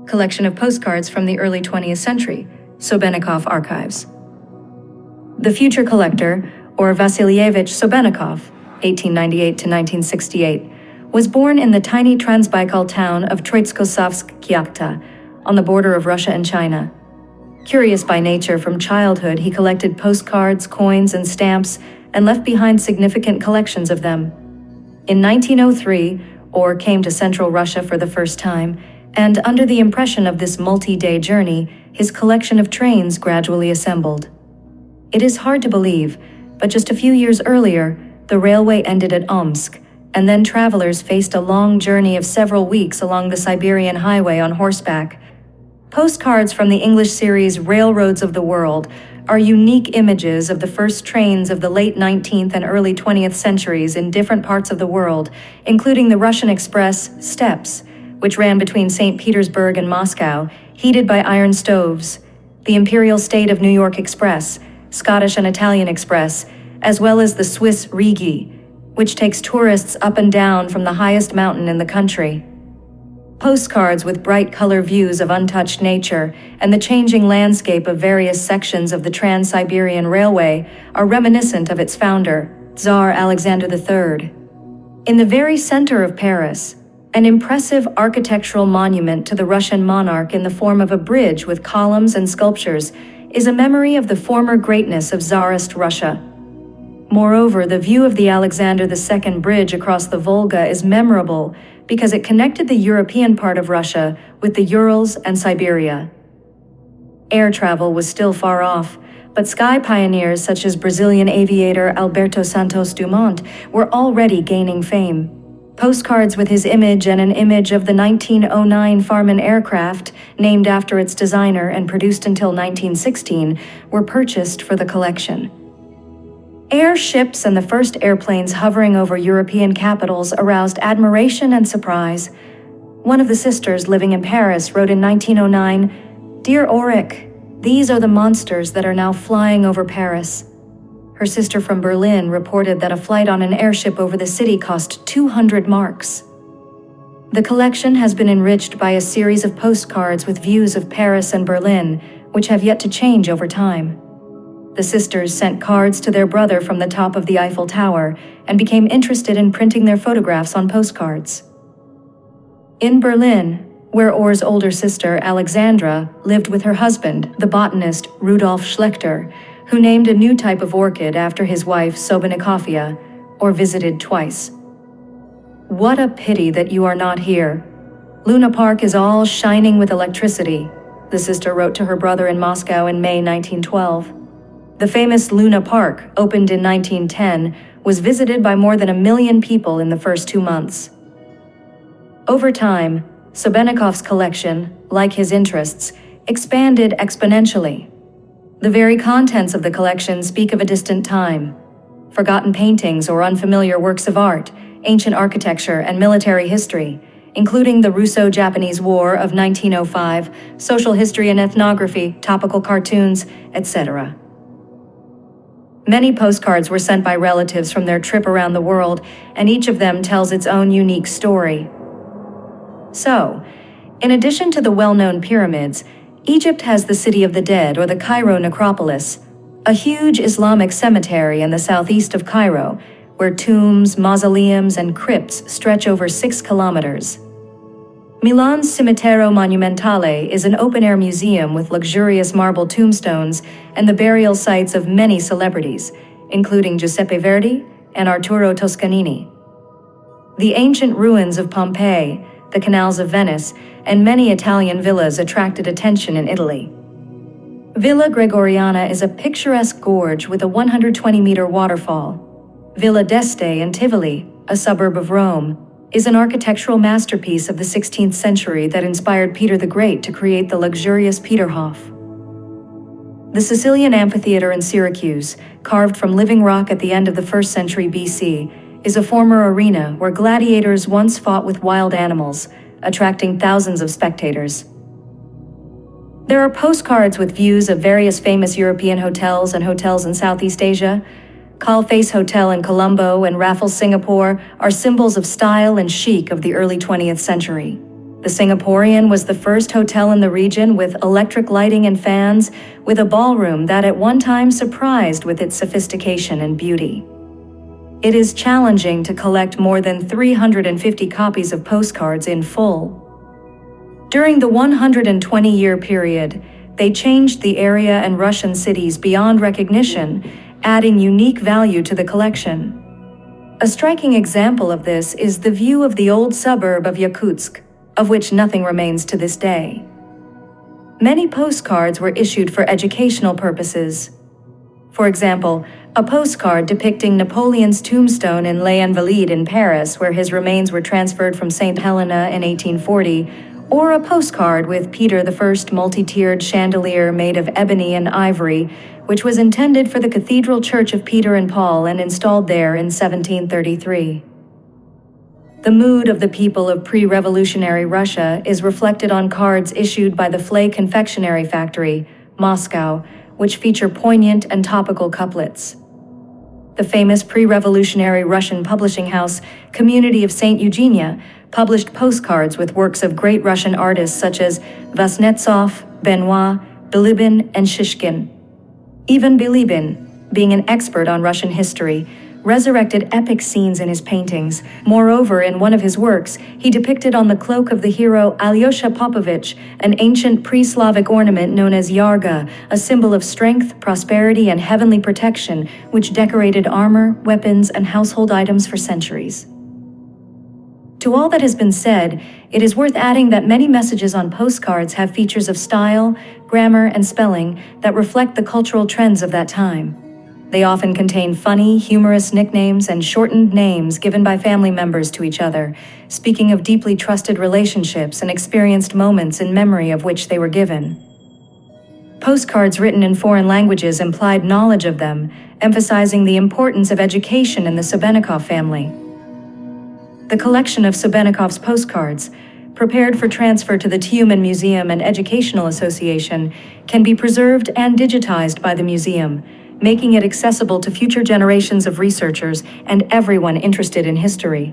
collection of postcards from the early 20th century, Sobennikov Archives. The future collector, or Vasilievich Sobennikov, 1898 to 1968, was born in the tiny Transbaikal town of Troitskosavsk-Kyakhta, on the border of Russia and China. Curious by nature from childhood, he collected postcards, coins, and stamps, and left behind significant collections of them. In 1903, Orr came to Central Russia for the first time, and under the impression of this multi-day journey, his collection of trains gradually assembled. It is hard to believe, but just a few years earlier, the railway ended at Omsk, and then travelers faced a long journey of several weeks along the Siberian highway on horseback. Postcards from the English series Railroads of the World are unique images of the first trains of the late 19th and early 20th centuries in different parts of the world, including the Russian Express Steps, which ran between St. Petersburg and Moscow, heated by iron stoves, the Imperial State of New York Express, Scottish and Italian Express, as well as the Swiss Rigi, which takes tourists up and down from the highest mountain in the country. Postcards with bright color views of untouched nature and the changing landscape of various sections of the Trans-Siberian Railway are reminiscent of its founder, Tsar Alexander III. In the very center of Paris, an impressive architectural monument to the Russian monarch in the form of a bridge with columns and sculptures is a memory of the former greatness of Tsarist Russia. Moreover, the view of the Alexander II Bridge across the Volga is memorable because it connected the European part of Russia with the Urals and Siberia. Air travel was still far off, but sky pioneers such as Brazilian aviator Alberto Santos Dumont were already gaining fame. Postcards with his image and an image of the 1909 Farman aircraft, named after its designer and produced until 1916, were purchased for the collection. Airships and the first airplanes hovering over European capitals aroused admiration and surprise. One of the sisters living in Paris wrote in 1909, "Dear Auric, these are the monsters that are now flying over Paris." Her sister from Berlin reported that a flight on an airship over the city cost 200 marks. The collection has been enriched by a series of postcards with views of Paris and Berlin, which have yet to change over time. The sisters sent cards to their brother from the top of the Eiffel Tower and became interested in printing their photographs on postcards. In Berlin, where Orr's older sister, Alexandra, lived with her husband, the botanist Rudolf Schlechter, who named a new type of orchid after his wife Sobennikofia, Orr visited twice. "What a pity that you are not here. Luna Park is all shining with electricity," the sister wrote to her brother in Moscow in May 1912. The famous Luna Park, opened in 1910, was visited by more than 1 million people in the first 2 months. Over time, Sobennikov's collection, like his interests, expanded exponentially. The very contents of the collection speak of a distant time. Forgotten paintings or unfamiliar works of art, ancient architecture, and military history, including the Russo-Japanese War of 1905, social history and ethnography, topical cartoons, etc. Many postcards were sent by relatives from their trip around the world, and each of them tells its own unique story. So, in addition to the well-known pyramids, Egypt has the City of the Dead, or the Cairo Necropolis, a huge Islamic cemetery in the southeast of Cairo, where tombs, mausoleums, and crypts stretch over 6 kilometers. Milan's Cimitero Monumentale is an open-air museum with luxurious marble tombstones and the burial sites of many celebrities, including Giuseppe Verdi and Arturo Toscanini. The ancient ruins of Pompeii, the canals of Venice, and many Italian villas attracted attention in Italy. Villa Gregoriana is a picturesque gorge with a 120-meter waterfall. Villa d'Este in Tivoli, a suburb of Rome, is an architectural masterpiece of the 16th century that inspired Peter the Great to create the luxurious Peterhof. The Sicilian Amphitheater in Syracuse, carved from living rock at the end of the 1st century BC, is a former arena where gladiators once fought with wild animals, attracting thousands of spectators. There are postcards with views of various famous European hotels and hotels in Southeast Asia. Calface Hotel in Colombo and Raffles, Singapore are symbols of style and chic of the early 20th century. The Singaporean was the first hotel in the region with electric lighting and fans, with a ballroom that at one time surprised with its sophistication and beauty. It is challenging to collect more than 350 copies of postcards in full. During the 120-year period, they changed the area and Russian cities beyond recognition, adding unique value to the collection. A striking example of this is the view of the old suburb of Yakutsk, of which nothing remains to this day. Many postcards were issued for educational purposes. For example, a postcard depicting Napoleon's tombstone in Les Invalides in Paris, where his remains were transferred from St. Helena in 1840, or a postcard with Peter I's multi-tiered chandelier made of ebony and ivory, which was intended for the Cathedral Church of Peter and Paul and installed there in 1733. The mood of the people of pre-revolutionary Russia is reflected on cards issued by the Flay Confectionery Factory, Moscow, which feature poignant and topical couplets. The famous pre-revolutionary Russian publishing house, Community of St. Eugenia, published postcards with works of great Russian artists such as Vasnetsov, Benoit, Bilibin, and Shishkin. Even Bilibin, being an expert on Russian history, resurrected epic scenes in his paintings. Moreover, in one of his works, he depicted on the cloak of the hero Alyosha Popovich an ancient pre-Slavic ornament known as yarga, a symbol of strength, prosperity, and heavenly protection, which decorated armor, weapons, and household items for centuries. To all that has been said, it is worth adding that many messages on postcards have features of style, grammar, and spelling that reflect the cultural trends of that time. They often contain funny, humorous nicknames and shortened names given by family members to each other, speaking of deeply trusted relationships and experienced moments in memory of which they were given. Postcards written in foreign languages implied knowledge of them, emphasizing the importance of education in the Sobennikov family. The collection of Sobenikov's postcards, prepared for transfer to the Tiumen Museum and Educational Association, can be preserved and digitized by the museum, making it accessible to future generations of researchers and everyone interested in history.